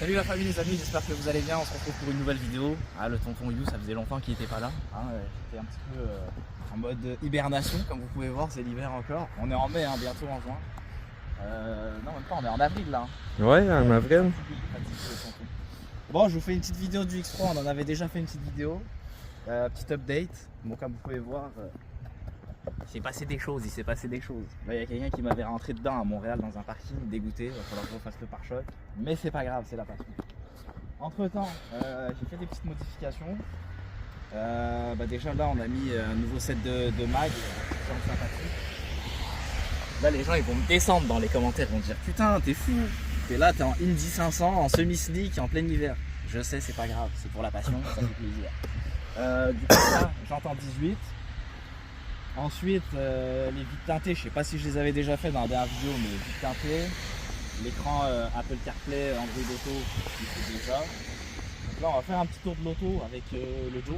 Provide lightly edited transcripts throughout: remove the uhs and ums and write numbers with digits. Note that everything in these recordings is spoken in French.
Salut la famille, les amis, j'espère que vous allez bien. On se retrouve pour une nouvelle vidéo. Ah, le tonton You, ça faisait longtemps qu'il n'était pas là. J'étais un petit peu en mode hibernation, comme vous pouvez voir, c'est l'hiver encore. On est en mai, bientôt en juin. Non, même pas, on est en avril là. Ouais, en avril. Bon, je vous fais une petite vidéo du X3. On en avait déjà fait une petite vidéo. Petite update. Bon, comme vous pouvez voir, il s'est passé des choses. Là, il y a quelqu'un qui m'avait rentré dedans à Montréal dans un parking, dégoûté. Il va falloir que je refasse le pare-choc. Mais c'est pas grave, c'est la passion. Entre temps, j'ai fait des petites modifications. Déjà là, on a mis un nouveau set de mag. Là, les gens ils vont me descendre dans les commentaires. Ils vont me dire putain, t'es fou. T'es là, t'es en Indy 500, en semi-slick, en plein hiver. Je sais, c'est pas grave, c'est pour la passion, ça fait plaisir. Du coup, là, j'entends 18. Ensuite, les vitres teintées, je sais pas si je les avais déjà fait dans la dernière vidéo, mais vitres teintées. L'écran Apple CarPlay, Android Auto, il fait déjà. Donc là, on va faire un petit tour de l'auto avec le Joe.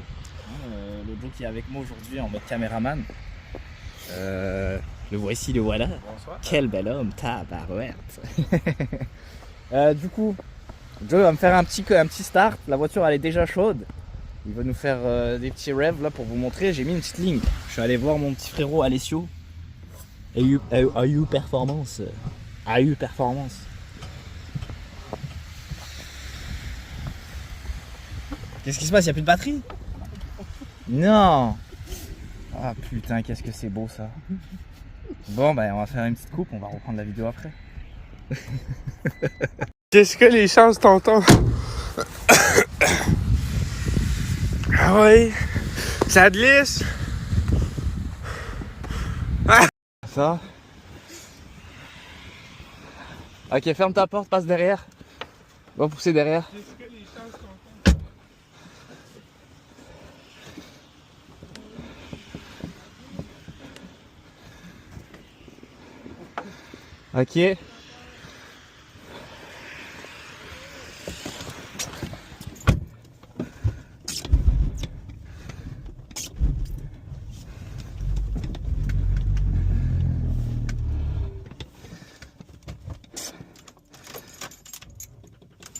Le Joe qui est avec moi aujourd'hui en mode caméraman. Le voici, le voilà. Bonsoir. Quel bel homme, tabarouette. Du coup, Joe va me faire un petit start. La voiture, elle est déjà chaude. Il va nous faire des petits rêves là pour vous montrer. J'ai mis une petite ligne. Je suis allé voir mon petit frérot Alessio. AU Performance. AU Performance. Qu'est-ce qui se passe? Il n'y a plus de batterie? Non. Ah putain, qu'est-ce que c'est beau ça. Bon, on va faire une petite coupe. On va reprendre la vidéo après. Qu'est-ce que les chances, tonton? Ah oui, ça glisse. Ah. Ça. Ok, ferme ta porte, passe derrière. Va pousser derrière. Qu'est-ce que les chances, tonton? Ok.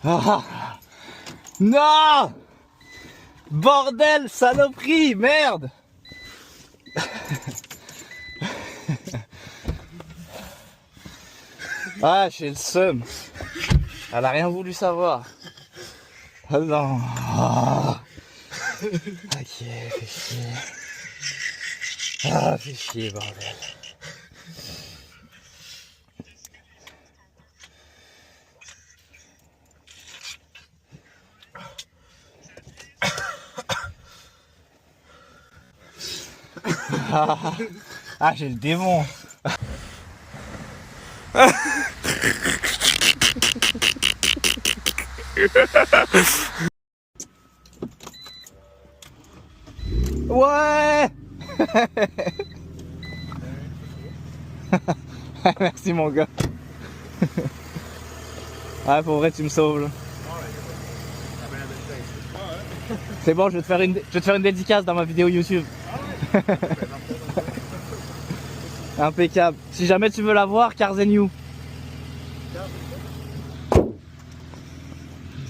Ah. Non! Bordel, saloperie, merde! Ah, j'ai le seum. Elle a rien voulu savoir. Oh non. Ah. Ok, fais chier. Ah, fais chier, bordel. Ah, j'ai le démon. Ouais. Merci mon gars. Ouais, pour vrai tu me sauves là. C'est bon, je vais te faire une dédicace dans ma vidéo YouTube. Impeccable. Si jamais tu veux la voir, Carzen You.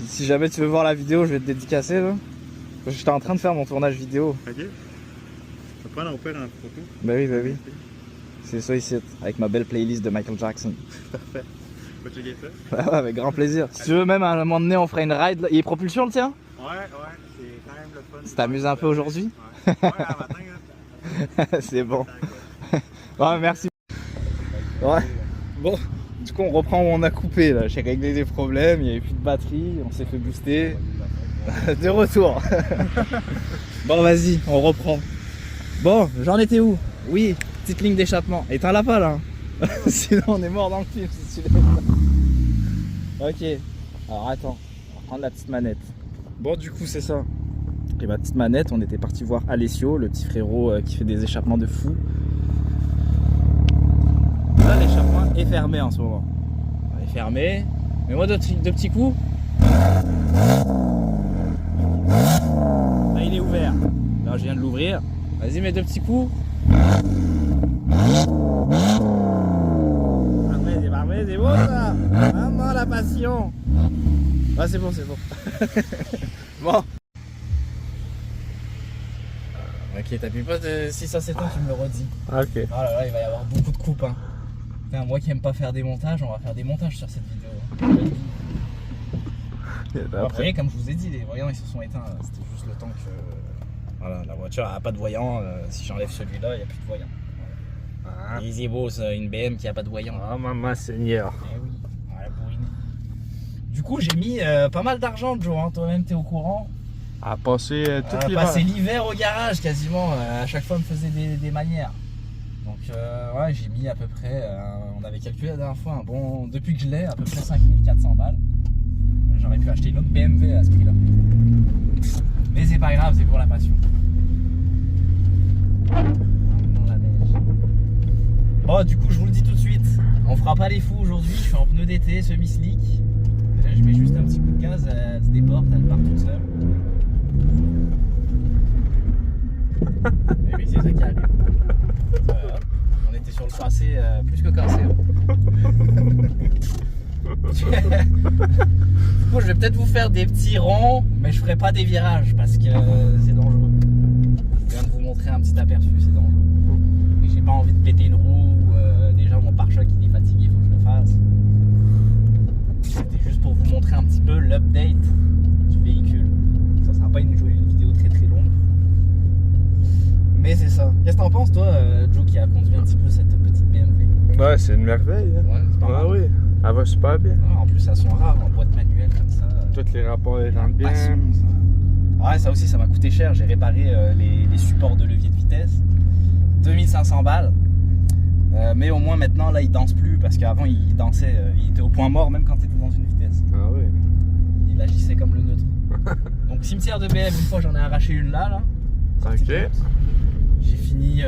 Si jamais tu veux voir la vidéo, je vais te dédicacer là. J'étais en train de faire mon tournage vidéo. Ok. Tu vas prendre un père en photo? Bah oui. C'est ça ici, avec ma belle playlist de Michael Jackson. Parfait. Tu vas checker ça? Ouais, avec grand plaisir. Si tu veux, même à un moment donné, on fera une ride. Là. Il est propulsion le tien? Ouais, c'est quand même le fun. Tu t'amuses un peu aujourd'hui? Ouais, un matin là. C'est bon. Ouais, merci. Ouais. Bon, du coup, on reprend où on a coupé là. J'ai réglé des problèmes, il n'y avait plus de batterie, on s'est fait booster. De retour. Bon, vas-y, on reprend. Bon, j'en étais où? Oui, petite ligne d'échappement. Éteins la pas là. Sinon, on est mort dans le film si tu l'aimes. Ok. Alors, attends. On va prendre la petite manette. Bon, du coup, c'est ça. Et ma petite manette, on était parti voir Alessio, le petit frérot qui fait des échappements de fou. Là, l'échappement est fermé en ce moment. Il est fermé. Mais moi, deux petits coups. Là, il est ouvert. Là, je viens de l'ouvrir. Vas-y, mets deux petits coups. Parfait, c'est bon ça. Maman, la passion. Ah, c'est bon, c'est bon. Bon. Ok, t'appuies pas de 6 à 7 ans, tu me le redis. Ok. Oh là là, il va y avoir beaucoup de coupes. Hein. Putain, moi qui aime pas faire des montages, on va faire des montages sur cette vidéo. Bon, après, comme je vous ai dit, les voyants ils se sont éteints. C'était juste le temps que. Voilà, la voiture a pas de voyant. Si j'enlève celui-là, il n'y a plus de voyant. Voilà. Ah. Easy boss, une BM qui a pas de voyant. Ah, maman Seigneur. Eh oui, voilà, bourriné. Du coup, j'ai mis pas mal d'argent, Joe. Hein. Toi-même, t'es au courant. À passer toute l'hiver. Passer l'hiver au garage quasiment. À chaque fois, on me faisait des manières. Donc, ouais, j'ai mis à peu près. On avait calculé la dernière fois un bon. Depuis que je l'ai, à peu près 5400 balles. J'aurais pu acheter une autre BMW à ce prix-là. Mais c'est pas grave, c'est pour la passion. Dans la neige. Bon, du coup, je vous le dis tout de suite. On fera pas les fous aujourd'hui. Je suis en pneu d'été, semi-slick. Là, je mets juste un petit coup de gaz, elle se déporte, elle part toute seule. Et oui, c'est ça qui arrive. On était sur le tracé plus que cassé. Du coup, je vais peut-être vous faire des petits ronds, mais je ferai pas des virages parce que c'est dangereux. Je viens de vous montrer un petit aperçu, c'est dangereux. Et j'ai pas envie de péter une roue. Déjà, mon pare-choc il est fatigué, il faut que je le fasse. C'était juste pour vous montrer un petit peu l'update du véhicule. Ça sera pas une vidéo très très longue. Mais c'est ça. Qu'est-ce que t'en penses, toi, Joe, qui a conduit un petit peu cette petite BMW? Ouais, c'est une merveille. Hein? Ouais, c'est pas mal. Oui, elle va super bien. Ouais, en plus, elles sont rares en boîte manuelle comme ça. Tous les rapports ils rentrent bien. Passion, ça. Ouais, ça aussi, ça m'a coûté cher. J'ai réparé les supports de levier de vitesse. 2500 balles. Mais au moins maintenant, là, il danse plus parce qu'avant, il dansait. Il était au point mort même quand il était dans une vitesse. Ah oui. Il agissait comme le neutre. Donc, cimetière de BM, une fois, j'en ai arraché une là. Ok. J'ai fini.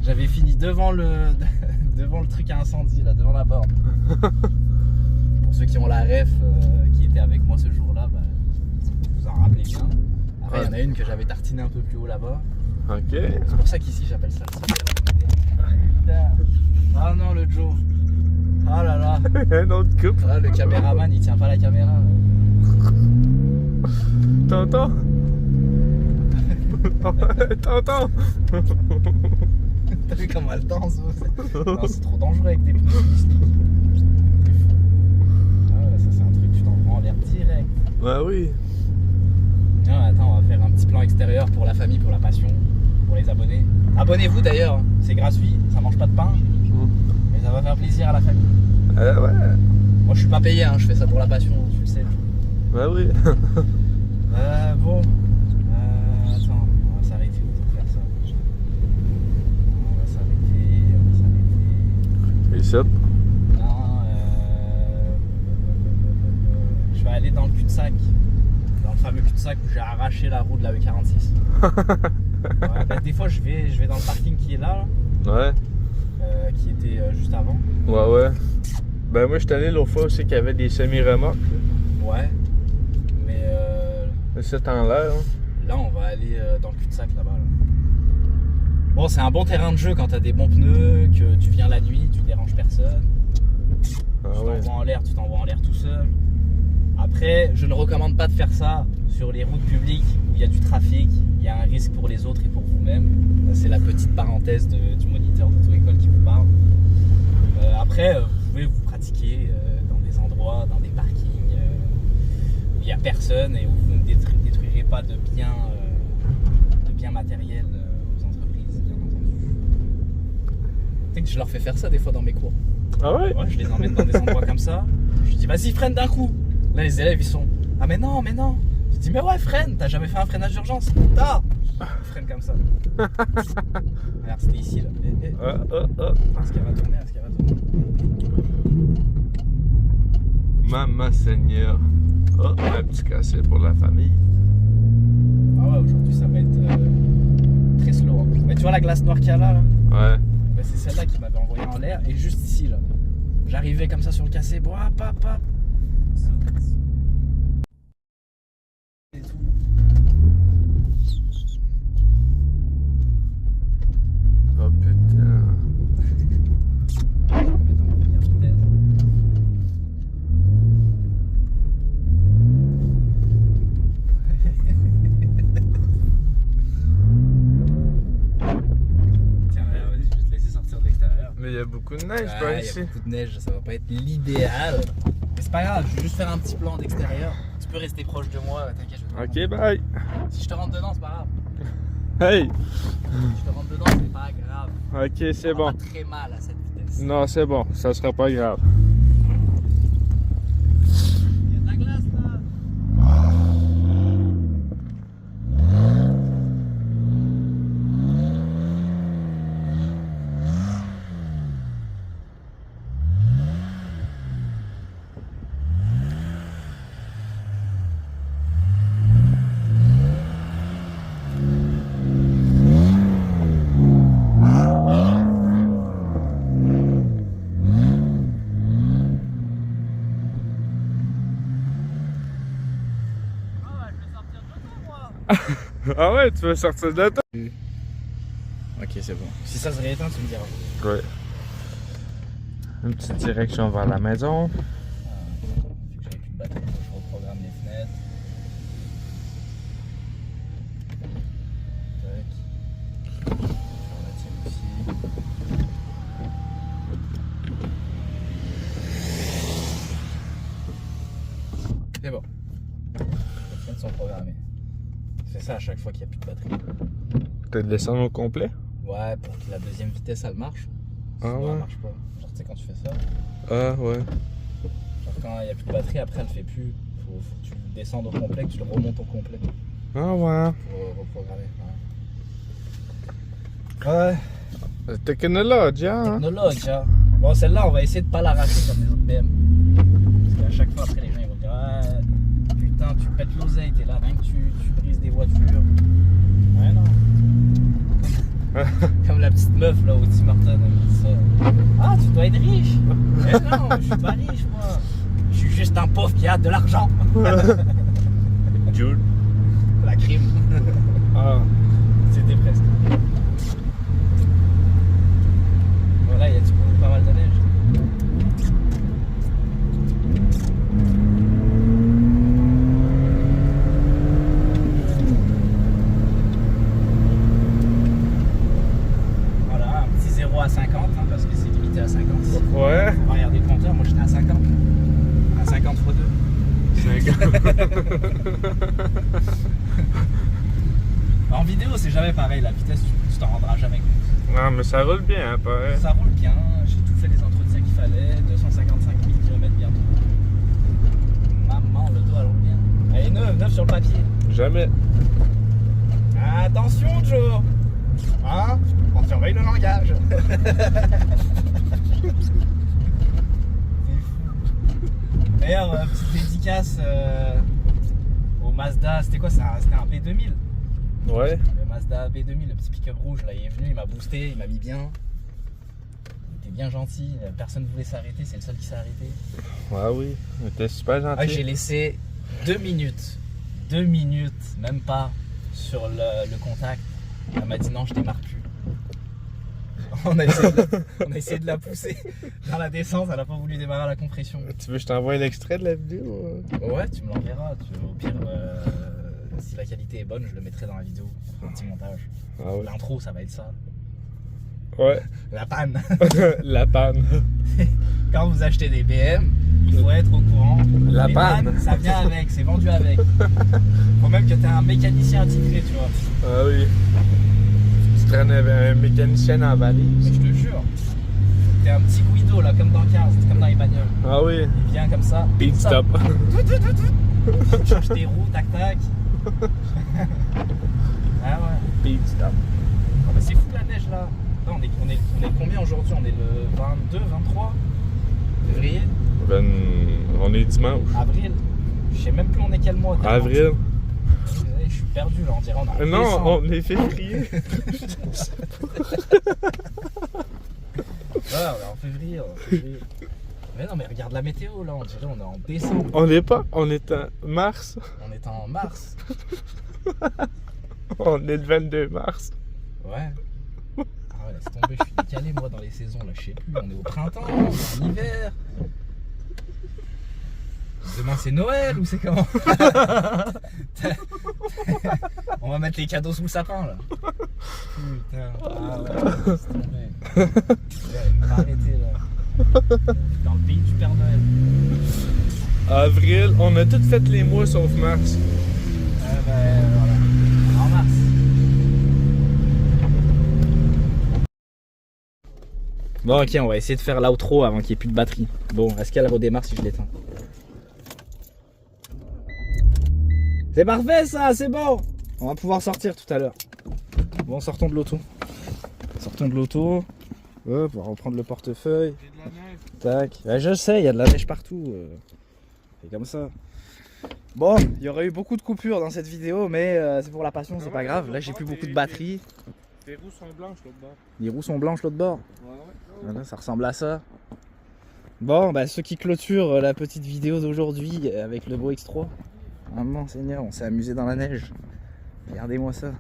J'avais fini devant le truc à incendie, là, devant la borne. Pour ceux qui ont la ref, qui était avec moi ce jour-là, bah, vous vous en rappelez bien. Après, il y en a une que j'avais tartinée un peu plus haut là-bas. Ok. C'est pour ça qu'ici, j'appelle ça le putain. Ah non, le Joe. Ah là là. Un autre coupe. Là, le caméraman, il tient pas la caméra. T'entends? T'entends? T'as vu comment elle danse? Non, c'est trop dangereux avec des pneus slick. Ah ouais, ça c'est un truc, tu t'en prends en l'air direct. Bah oui. Non, attends, on va faire un petit plan extérieur pour la famille, pour la passion, pour les abonnés. Abonnez-vous d'ailleurs, c'est gratuit, ça mange pas de pain, mais ça va faire plaisir à la famille. Ouais. Moi je suis pas payé, hein, je fais ça pour la passion, tu le sais. Bah oui. Bon. Attends, on va s'arrêter où pour faire ça? On va s'arrêter. Et ça? Non, je vais aller dans le cul-de-sac. Dans le fameux cul-de-sac où j'ai arraché la roue de la E46. Ouais, bah, des fois je vais dans le parking qui est là. Ouais. Qui était juste avant. Ouais. Ben moi je suis allé l'autre fois aussi qu'il y avait des semi-remorques. Ouais. Mais C'est en l'air. Hein. là on va aller dans le cul-de-sac là-bas. Là. Bon, c'est un bon terrain de jeu quand t'as des bons pneus, que tu viens la nuit, tu déranges personne. Ah Tu ouais. t'envoies en l'air tout seul. Après, je ne recommande pas de faire ça sur les routes publiques où il y a du trafic, il y a un risque pour les autres et pour vous-même. C'est la petite parenthèse du moniteur d'auto-école qui vous parle. Après, vous pouvez vous pratiquer dans des endroits, dans des parkings où il n'y a personne et où vous ne détruirez pas de biens matériels aux entreprises, bien entendu. Tu sais que je leur fais faire ça des fois dans mes cours. Ah ouais? Ouais, je les emmène dans des endroits comme ça. Je dis vas-y freine d'un coup. Là les élèves ils sont ah mais non. Je dis mais ouais freine, t'as jamais fait un freinage d'urgence? Ah ils freinent comme ça. Regarde c'était ici là. Est-ce qu'elle va tourner? Maman Seigneur. Oh, un petit cassé pour la famille. Ah ouais aujourd'hui ça va être très slow. Hein. Mais tu vois la glace noire qu'il y a là? Ouais. Ben, c'est celle-là qui m'avait envoyé en l'air et juste ici là. J'arrivais comme ça sur le cassé, bon, hop. Et tout. Oh putain. Je vais mettre en première vitesse. beaucoup de neige Ah, par il y a ici. beaucoup de neige, ça va pas être l'idéal. Mais c'est pas grave, je vais juste faire un petit plan d'extérieur. Tu peux rester proche de moi, t'inquiète, je vais te Ok, bye. Si je te rentre dedans, c'est pas grave. Hey! Si je te rentre dedans, c'est pas grave. Ok, c'est Ça va bon. pas très mal à cette vitesse. Non, c'est bon, ça sera pas grave. Il y a de la glace là. Ah ouais, tu veux sortir de là, toi? Ok, c'est bon. Si ça se rééteint, tu me diras. Ouais. Une petite direction vers la maison. Vu que j'avais plus de batterie, je reprogramme les fenêtres. Tac. On la tire aussi. C'est bon. Les fenêtres sont programmées. C'est ça à chaque fois qu'il n'y a plus de batterie. T'as de descendre au complet? Ouais, pour que la deuxième vitesse elle marche. Ah Sinon, ouais? elle marche pas. Genre, tu sais, quand tu fais ça, Ah ouais. genre quand il n'y a plus de batterie, après elle fait plus. Faut que tu descendes au complet, que tu le remontes au complet Ah ouais. pour reprogrammer. Ouais. Technologia, hein? Technologue, hein. Bon, celle-là, on va essayer de pas l'arracher comme les autres BM. Parce qu'à chaque fois, après, les gens ils vont dire ah, putain, tu pètes l'oseille, t'es là, rien que tu brises des voitures. Ouais, non. Comme la petite meuf là au Tim Hortons, elle me dit ça. Ah, tu dois être riche. Mais non, je suis pas riche, moi. Je suis juste un pauvre qui a de l'argent. Jules. La crime. Ah. C'était presque. Voilà, il y a pas mal de neige. Voilà, un petit 0 à 50, hein, parce que c'est limité à 50. Ouais. On va regarder le compteur, moi j'étais à 50. À 50 x 2. En vidéo, c'est jamais pareil, la vitesse, tu t'en rendras jamais compte. Non, mais ça roule bien, hein, pareil. Ça roule bien, j'ai tout fait les entretiens qu'il fallait, 255 000 km bientôt. Maman, le dos elle roule bien. Elle est neuve sur le papier. Jamais. Attention, Joe. Hein? On surveille le langage. C'est fou. D'ailleurs, petite dédicace au Mazda, c'était quoi ça? C'était un B2000. Ouais. Le Mazda B2000, le petit pick-up rouge, là, il est venu, il m'a boosté, il m'a mis bien. Il était bien gentil, personne ne voulait s'arrêter, c'est le seul qui s'est arrêté. Ah oui, t'es super gentil. Ah, j'ai laissé 2 minutes, même pas, sur le contact. Elle m'a dit non, je démarre plus. On a essayé de la pousser dans la descente, elle n'a pas voulu démarrer à la compression. Tu veux que je t'envoie l'extrait de la vidéo? Ouais, tu me l'enverras. Au pire, si la qualité est bonne, je le mettrai dans la vidéo. On fera un petit montage. Ah ouais. L'intro, ça va être ça. Ouais. La panne. La panne. Quand vous achetez des BM, il faut être au courant. La Les panne. pannes, ça vient avec, c'est vendu avec. Faut même que tu aies un mécanicien attitré, tu vois. Ah oui. Tu traînes un mécanicien en valise. Mais je te jure, t'es un petit Guido là, comme dans Cars, comme dans les bagnoles. Ah oui. Il vient comme ça. Pit stop. Tu changes tes roues, tac tac. Ah ouais. Pit stop. Ah bah c'est fou la neige là. Là on est combien aujourd'hui? On est le 22, 23 février? On est dimanche. Avril. Je sais même plus on est quel mois. tellement Avril. Je suis perdu là, on dirait on a Non, décembre. on est février. Ouais, on est en février. Mais non, mais regarde la météo là, on dirait on est en décembre. On n'est pas, on est en mars. On est en mars. On est le 22 mars. Ouais. Ah ouais, laisse tomber, je suis décalé moi dans les saisons là, je sais plus. On est au printemps, on est en hiver. Demain c'est Noël ou c'est comment? On va mettre les cadeaux sous le sapin là. Putain, ah ouais, laisse tomber. Il va arrêter là. Dans le pays du Père Noël. Avril, on a toutes fait les mois sauf mars. Ben voilà. En mars. Bon ok, on va essayer de faire l'outro avant qu'il n'y ait plus de batterie. Bon, est-ce qu'elle redémarre si je l'éteins? C'est parfait ça, c'est bon. On va pouvoir sortir tout à l'heure. Bon, sortons de l'auto. Sortons de l'auto. Hop, on va reprendre le portefeuille. J'ai de la neige. Tac. Ouais, je sais, il y a de la neige partout. C'est comme ça. Bon, il y aurait eu beaucoup de coupures dans cette vidéo, mais c'est pour la passion, c'est pas grave. Là, j'ai plus beaucoup de batterie. Les roues sont blanches l'autre bord. Les roues sont blanches l'autre bord. Ouais. Voilà, ça ressemble à ça. Bon, bah, ce qui clôture la petite vidéo d'aujourd'hui avec le Beau X3. Maman Seigneur, on s'est amusé dans la neige. Regardez-moi ça.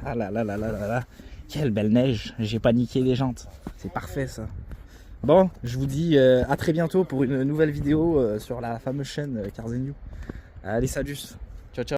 Ah là là là là là là. Quelle belle neige. J'ai pas niqué les jantes. C'est parfait ça. Bon, je vous dis à très bientôt pour une nouvelle vidéo sur la fameuse chaîne Cars & New. Allez, salut. Ciao ciao.